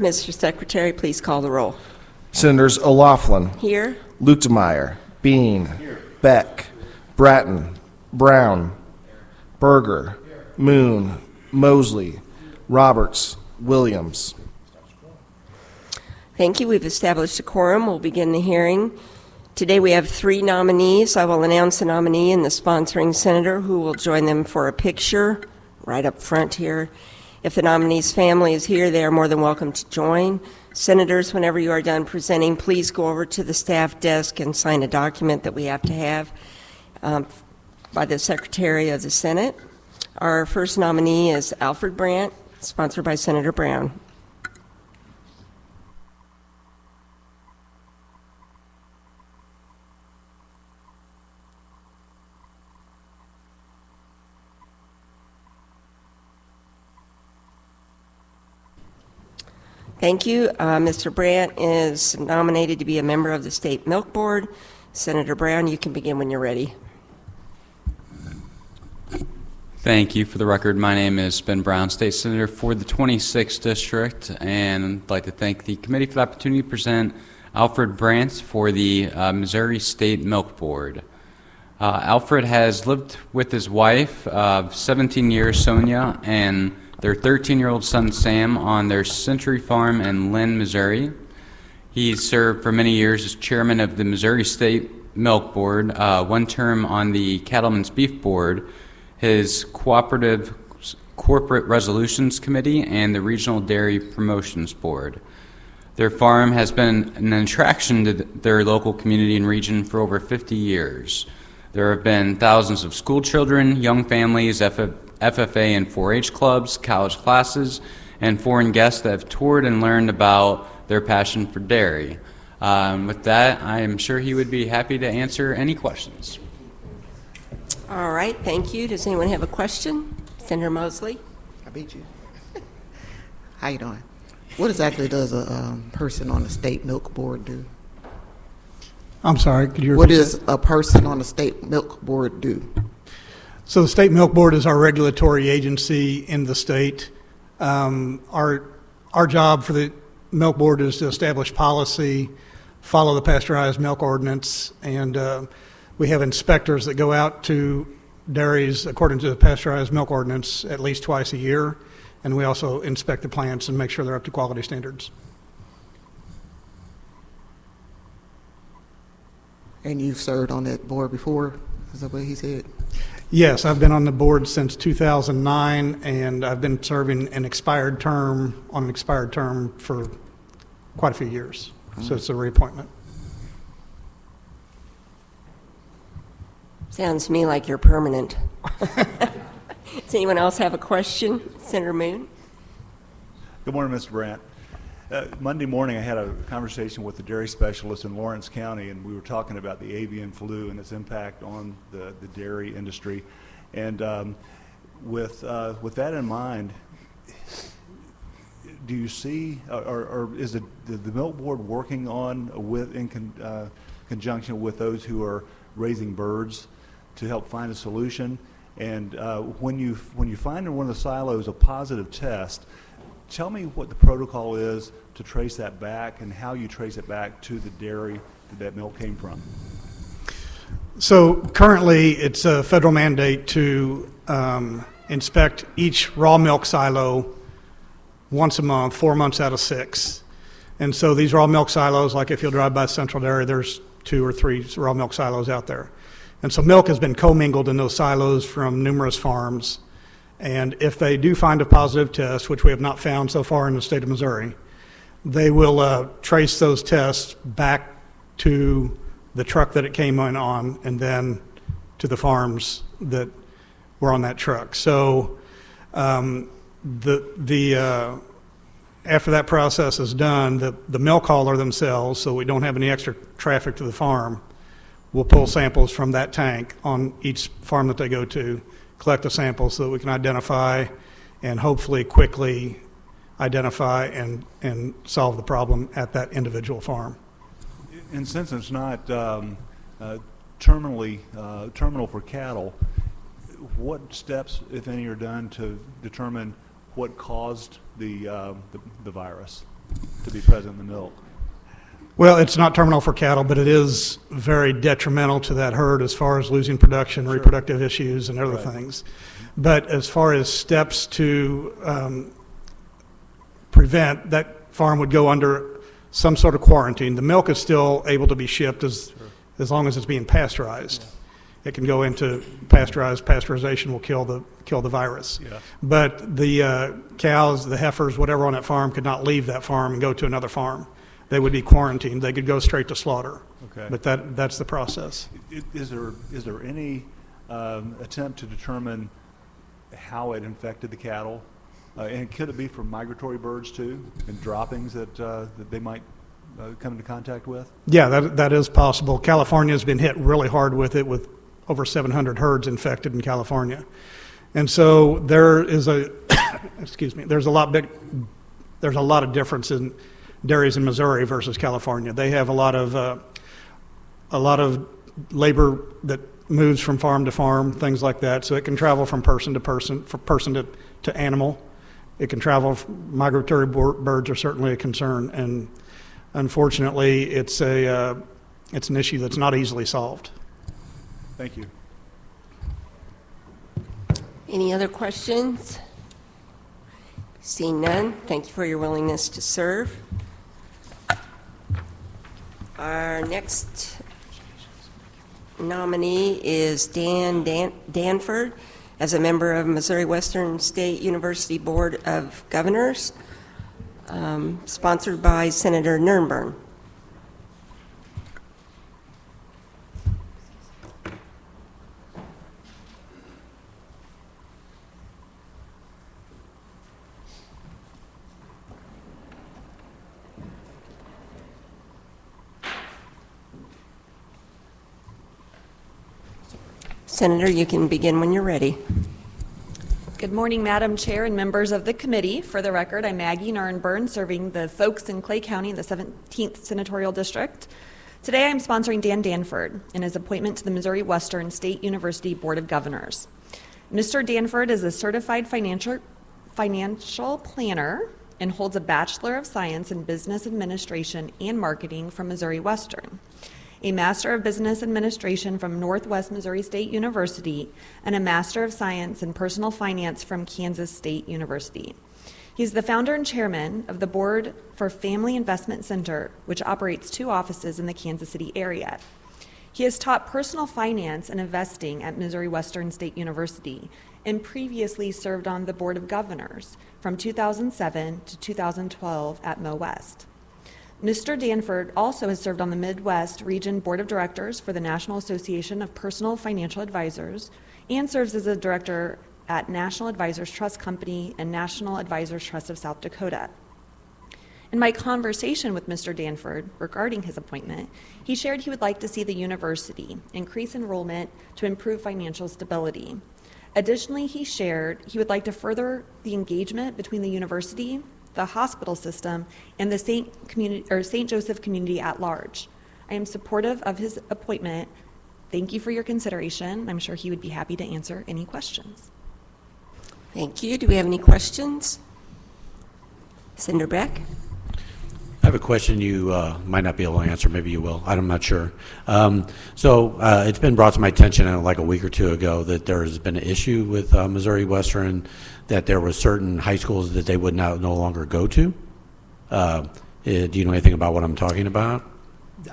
Mr. Secretary, please call the roll. Senators O'Laughlin, Here. Lutemeyer, Bean, Beck, Bratton, Brown, Berger, Moon, Mosley, Roberts, Williams. Thank you. We've established a quorum. We'll begin the hearing. Today we have 3 nominees. I will announce the nominee and the sponsoring senator who will join them for a picture right up front here. If the nominee's family is here, they are more than welcome to join. Senators, whenever you are done presenting, please go over to the staff desk and sign a document that we have to have by the Secretary of the Senate. Our first nominee is Alfred Brandt, sponsored by Senator Brown. Thank you. Mr. Brandt is nominated to be a member of the State Milk Board. Senator Brown, you can begin when you're ready. Thank you. For the record, my name is Ben Brown, State Senator for the 26th District, and I'd like to thank the committee for the opportunity to present Alfred Brandt for the Missouri State Milk Board. Alfred has lived with his wife of 17 years, Sonia, and their 13-year-old son, Sam, on their Century Farm in Lynn, Missouri. He served for many years as chairman of the Missouri State Milk Board, one term on the Cattlemen's Beef Board, his Cooperative Corporate Resolutions Committee, and the Regional Dairy Promotions Board. Their farm has been an attraction to their local community and region for over 50 years. There have been thousands of school children, young families, FFA and 4-H clubs, college classes, and foreign guests that have toured and learned about their passion for dairy. With that, I am sure he would be happy to answer any questions. All right, thank you. Does anyone have a question? Senator Mosley? I beat you. How you doing? What exactly does a person on the State Milk Board do? I'm sorry, could you repeat What does a person on the State Milk Board do? So the State Milk Board is our regulatory agency in the state. Our job for the Milk Board is to establish policy, follow the pasteurized milk ordinance, and we have inspectors that go out to dairies according to the pasteurized milk ordinance at least twice a year, and we also inspect the plants and make sure they're up to quality standards. And you've served on that board before, is that what he said? Yes, I've been on the board since 2009, and I've been serving on an expired term for quite a few years. So it's a reappointment. Sounds to me like you're permanent. Does anyone else have a question? Senator Moon? Good morning, Mr. Brandt. Monday morning, I had a conversation with the dairy specialist in Lawrence County, and we were talking about the avian flu and its impact on the dairy industry. And with that in mind, do you see, or is the Milk Board working on conjunction with those who are raising birds to help find a solution? And when you find in one of the silos a positive test, tell me what the protocol is to trace that back and how you trace it back to the dairy that milk came from. So currently it's a federal mandate to inspect each raw milk silo once a month, 4 months out of 6. And so these raw milk silos, like if you'll drive by Central Dairy, there's 2 or 3 raw milk silos out there. And so milk has been commingled in those silos from numerous farms. And if they do find a positive test, which we have not found so far in the state of Missouri, they will trace those tests back to the truck that it came in on and then to the farms that were on that truck. So after that process is done, the milk hauler themselves, so we don't have any extra traffic to the farm, will pull samples from that tank on each farm that they go to, collect the samples so that we can identify and hopefully quickly identify and solve the problem at that individual farm. And since it's not terminal for cattle, what steps, if any, are done to determine what caused the virus? to be present in the milk? Well, it's not terminal for cattle, but it is very detrimental to that herd as far as losing production, reproductive issues, and other things. But as far as steps to prevent, that farm would go under some sort of quarantine. The milk is still able to be shipped as long as it's being pasteurized. It can go into pasteurized. Pasteurization will kill the virus. Yeah. But the cows, the heifers, whatever on that farm could not leave that farm and go to another farm. They would be quarantined. They could go straight to slaughter. Okay. But that's the process. Is there any attempt to determine how it infected the cattle? And could it be from migratory birds too, and droppings that they might come into contact with? Yeah, that is possible. California has been hit really hard with it, with over 700 herds infected in California. And so there is there's a lot of difference in dairies in Missouri versus California. They have a lot of labor that moves from farm to farm, things like that. So it can travel from person to person, from person to animal. It can travel. Migratory birds are certainly a concern, and unfortunately, it's an issue that's not easily solved. Thank you. Any other questions? Seeing none, thank you for your willingness to serve. Our next nominee is Danford as a member of Missouri Western State University Board of Governors, sponsored by Senator Nurrenbern. Senator, you can begin when you're ready. Good morning, Madam Chair and members of the committee. For the record, I'm Maggie Nurrenbern, serving the folks in Clay County in the 17th Senatorial District. Today I'm sponsoring Dan Danford in his appointment to the Missouri Western State University Board of Governors. Mr. Danford is a certified financial planner and holds a Bachelor of Science in Business Administration and Marketing from Missouri Western, a Master of Business Administration from Northwest Missouri State University, and a Master of Science in Personal Finance from Kansas State University. He's the founder and chairman of the Board for Family Investment Center, which operates 2 offices in the Kansas City area. He has taught personal finance and investing at Missouri Western State University and previously served on the Board of Governors from 2007 to 2012 at Mo West. Mr. Danford also has served on the Midwest Region Board of Directors for the National Association of Personal Financial Advisors and serves as a director at National Advisors Trust Company and National Advisors Trust of South Dakota. In my conversation with Mr. Danford regarding his appointment, he shared he would like to see the university increase enrollment to improve financial stability. Additionally, he shared he would like to further the engagement between the university, the hospital system, and the St. Joseph community at large. I am supportive of his appointment. Thank you for your consideration. I'm sure he would be happy to answer any questions. Thank you. Do we have any questions? Senator Beck? I have a question you might not be able to answer. Maybe you will. I'm not sure. It's been brought to my attention like a week or two ago that there has been an issue with Missouri Western, that there were certain high schools that they would no longer go to. Do you know anything about what I'm talking about?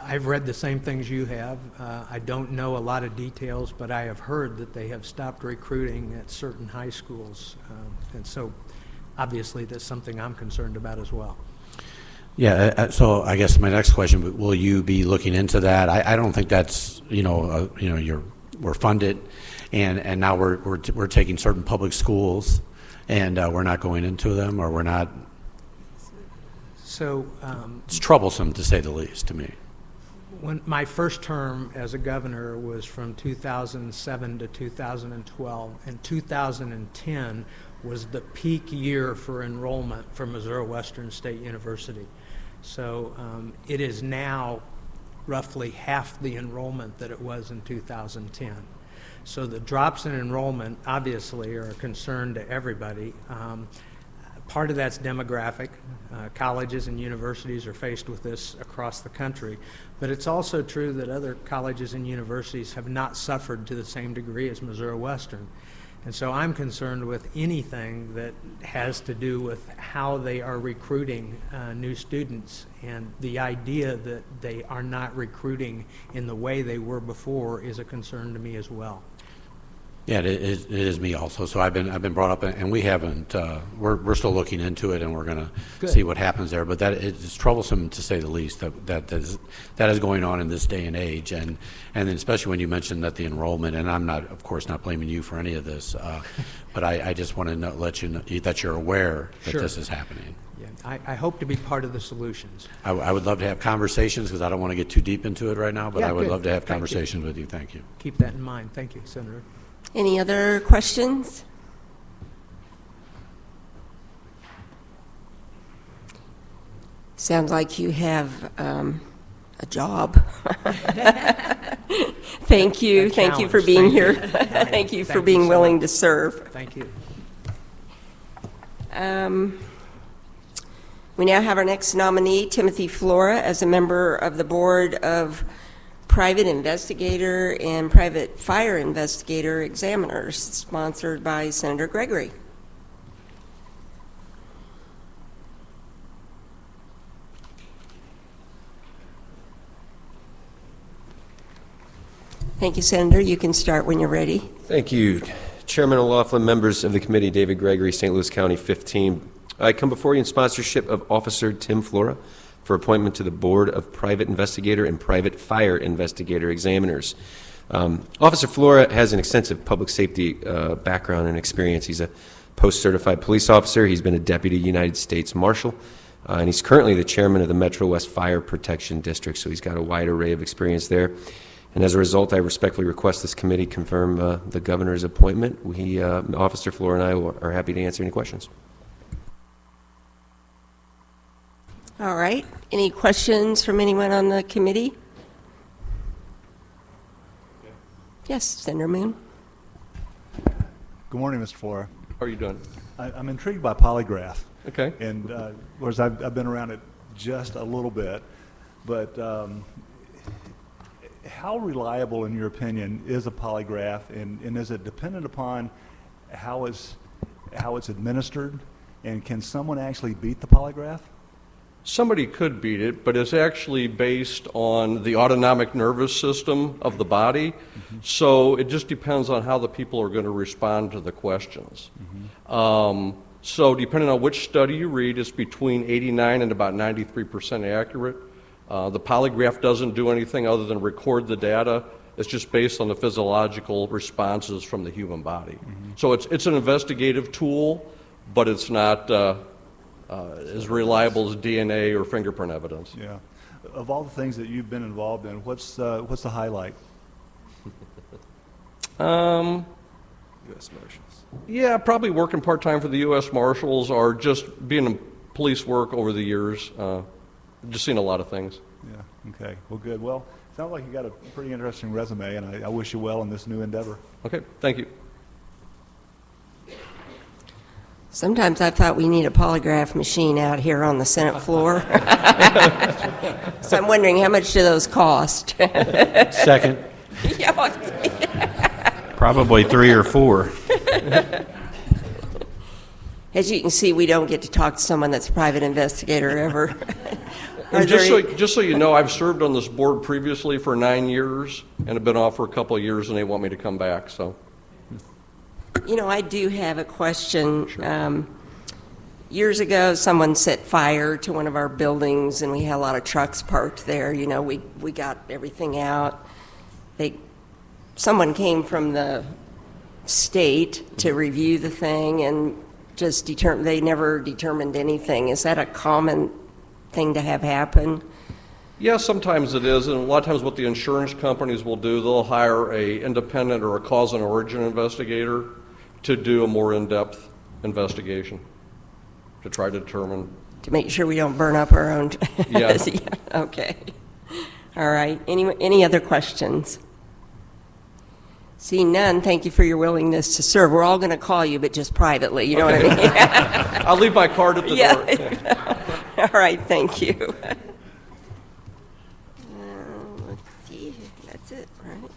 I've read the same things you have. I don't know a lot of details, but I have heard that they have stopped recruiting at certain high schools. And so obviously that's something I'm concerned about as well. Yeah, so I guess my next question, will you be looking into that? I don't think that's, we're funded, and now we're taking certain public schools, and we're not going into them, or we're not. So it's troublesome, to say the least, to me. When my first term as a governor was from 2007 to 2012, and 2010 was the peak year for enrollment for Missouri Western State University. So it is now roughly half the enrollment that it was in 2010. So the drops in enrollment obviously are a concern to everybody. Part of that's demographic. Colleges and universities are faced with this across the country. But it's also true that other colleges and universities have not suffered to the same degree as Missouri Western. And so I'm concerned with anything that has to do with how they are recruiting new students, and the idea that they are not recruiting in the way they were before is a concern to me as well. Yeah, it is me also. So I've been brought up, and we haven't. We're still looking into it, and we're going to see what happens there. But that it's troublesome to say the least. That is going on in this day and age, and then especially when you mentioned that the enrollment. And I'm not, of course, not blaming you for any of this, but I just want to let you know that you're aware that Sure. this is happening. Yeah, I hope to be part of the solutions. I would love to have conversations, because I don't want to get too deep into it right now. But Yeah, I would good. love to have Thank you. conversations with you. Thank you. Keep that in mind. Thank you, Senator. Any other questions? Sounds like you have a job. Thank you. A Thank you for challenge. being Thank here. you. Thank you for Thank you being so willing much. to serve. Thank you. We now have our next nominee, Timothy Flora, as a member of the Board of Private Investigator and Private Fire Investigator Examiners, sponsored by Senator Gregory. Thank you, Senator. You can start when you're ready. Thank you. Chairman O'Loughlin, members of the committee, David Gregory, St. Louis County 15. I come before you in sponsorship of Officer Tim Flora for appointment to the Board of Private Investigator and Private Fire Investigator Examiners. Officer Flora has an extensive public safety background and experience. He's a post-certified police officer. He's been a Deputy United States Marshal, and he's currently the chairman of the Metro West Fire Protection District, so he's got a wide array of experience there. And as a result, I respectfully request this committee confirm the governor's appointment. Officer Flora and I are happy to answer any questions. All right. Any questions from anyone on the committee? Yes, Senator Moon. Good morning, Mr. Flora. How are you doing? I'm intrigued by polygraph. Okay. And of course, I've been around it just a little bit, but how reliable, in your opinion, is a polygraph, and is it dependent upon how it's administered, and can someone actually beat the polygraph? Somebody could beat it, but it's actually based on the autonomic nervous system of the body. Mm-hmm. So it just depends on how the people are going to respond to the questions. Mm-hmm. So depending on which study you read, it's between 89 and about 93% accurate. The polygraph doesn't do anything other than record the data. It's just based on the physiological responses from the human body. Mm-hmm. So it's an investigative tool, but it's not as reliable as DNA or fingerprint evidence. Yeah. Of all the things that you've been involved in, what's the highlight? U.S. Marshals. Yeah, probably working part-time for the U.S. Marshals, or just being in police work over the years. Just seen a lot of things. Yeah, okay. Well, good. Well, sounds like you got a pretty interesting resume, and I wish you well in this new endeavor. Okay, thank you. Sometimes I thought we need a polygraph machine out here on the Senate floor. So I'm wondering, how much do those cost? Second. Probably 3 or 4. As you can see, we don't get to talk to someone that's a private investigator ever. Are And there- just so you know, I've served on this board previously for 9 years, and have been off for a couple of years, and they want me to come back, so. You know, I do have a question. Years ago, someone set fire to one of our buildings, and we had a lot of trucks parked there. You know, we got everything out. Someone came from the state to review the thing and just they never determined anything. Is that a common thing to have happen? Yeah, sometimes it is, and a lot of times what the insurance companies will do, they'll hire a independent or a cause and origin investigator to do a more in-depth investigation to try to determine. To make sure we don't burn up our own. Yeah. Okay. All right. Any other questions? Seeing none, thank you for your willingness to serve. We're all going to call you, but just privately, you know what I mean? I'll leave my card at the door. Yeah. All right, thank you. Let's see, that's it, right?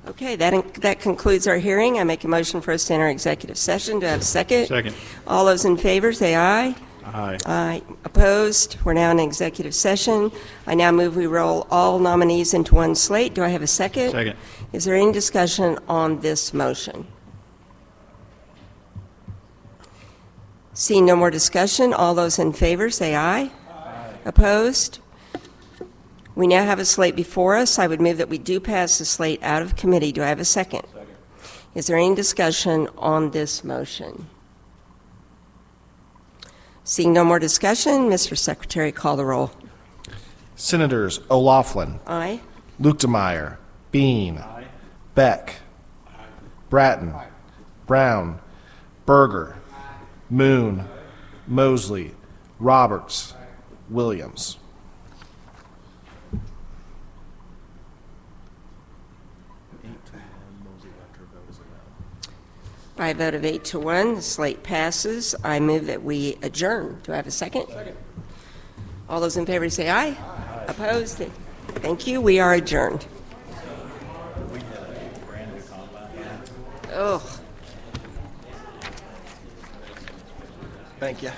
Okay, that concludes our hearing. I make a motion for us to enter executive session. Do I have a second? Second. All those in favor, say aye. Aye. Aye. Opposed? We're now in executive session. I now move we roll all nominees into one slate. Do I have a second? Second. Is there any discussion on this motion? Seeing no more discussion, all those in favor say aye. Aye. Opposed? We now have a slate before us. I would move that we do pass the slate out of committee. Do I have a second? Second. Is there any discussion on this motion? Seeing no more discussion, Mr. Secretary, call the roll. Senators O'Laughlin, Aye. Luetkemeyer, Bean, Beck, Bratton, Brown, Berger, Moon, Mosley, Roberts, Williams. By a vote of 8-1, the slate passes. I move that we adjourn. Do I have a second? Second. All those in favor say aye. Aye. Opposed? Thank you. We are adjourned. Oh. Thank you.